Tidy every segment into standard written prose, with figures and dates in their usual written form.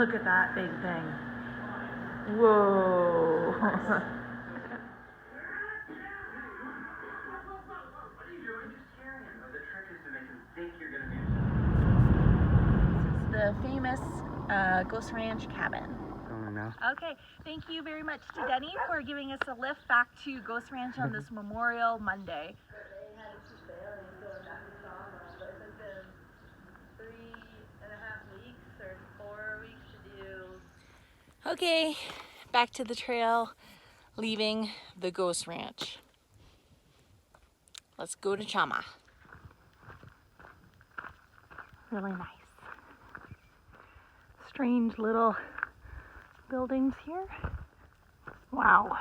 Look at that big thing. Whoa. The famous Ghost Ranch cabin. Okay, thank you very much to Denny for giving us a lift back to Ghost Ranch on this Memorial Monday. They had to keep bailing going back to Sara, but it's been 3.5 weeks or 4 weeks to do. Okay, back to the trail, leaving the Ghost Ranch. Let's go to Chama. Really nice. Strange little buildings here. Wow.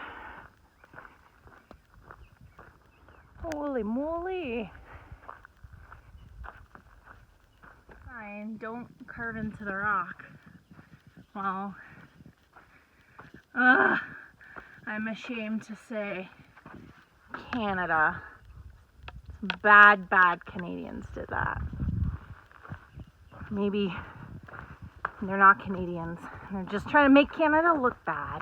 Holy moly. Fine, don't carve into the rock. Well, I'm ashamed to say Canada. Some bad Canadians did that. Maybe they're not Canadians. They're just trying to make Canada look bad.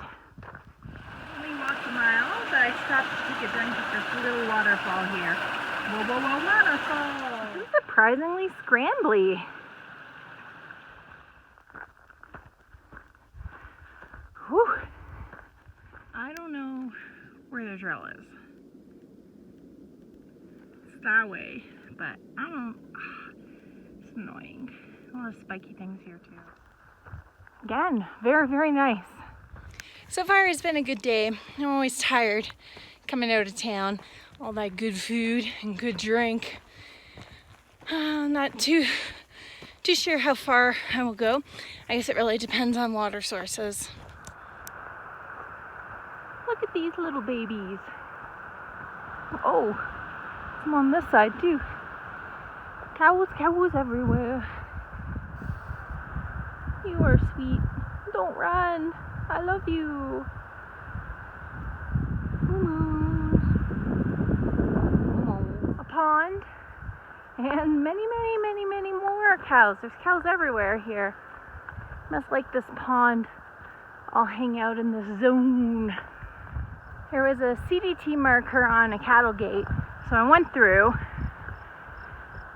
We walked a mile, but I stopped to take a drink at this little waterfall here. Whoa, waterfall! This is surprisingly scrambly. Whew. I don't know where the trail is. It's that way, but I don't... It's annoying. A lot of spiky things here too. Again, very nice. So far it's been a good day. I'm always tired coming out of town. All that good food and good drink. Not too sure how far I will go. I guess it really depends on water sources. Look at these little babies. Oh, some on this side too. Cows everywhere. You are sweet. Don't run. I love you. A pond and many more cows. There's cows everywhere here. Must like this pond. I'll hang out in this zone. There was a CDT marker on a cattle gate, so I went through,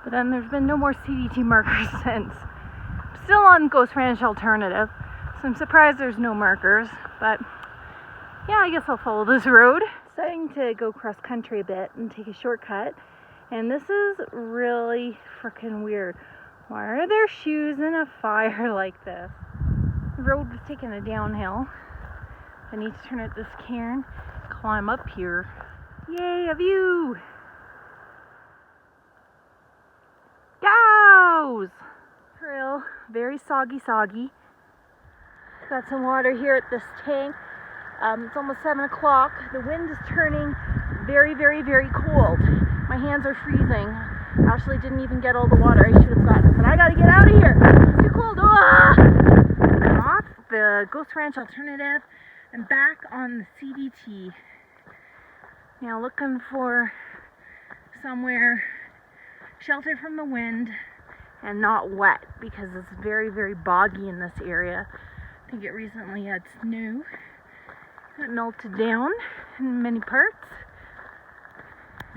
but then there's been no more CDT markers since. I'm still on Ghost Ranch Alternative, so I'm surprised there's no markers, but yeah, I guess I'll follow this road. Deciding to go cross country a bit and take a shortcut, and this is really freaking weird. Why are there shoes in a fire like this? The road was taking a downhill. I need to turn at this cairn, climb up here. Yay, a view! Cows! Trail, very soggy. Got some water here at this tank. It's almost 7 o'clock. The wind is turning very cold. My hands are freezing. Ashley didn't even get all the water I should have gotten, but I gotta get out of here. It's too cold. I'm off the Ghost Ranch Alternative and back on the CDT. Now looking for somewhere sheltered from the wind and not wet because it's very boggy in this area. I think it recently had snow. It melted down in many parts.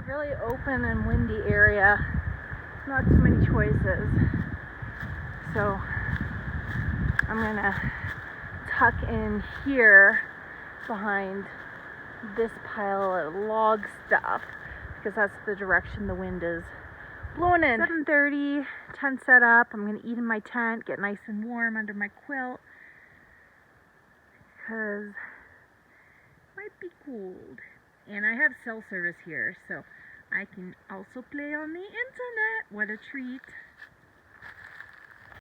Really open and windy area. Not too many choices. So I'm gonna tuck in here behind this pile of log stuff because that's the direction the wind is blowing in. 7:30, tent set up. I'm gonna eat in my tent, get nice and warm under my quilt because it might be cold. And I have cell service here, so I can also play on the internet. What a treat.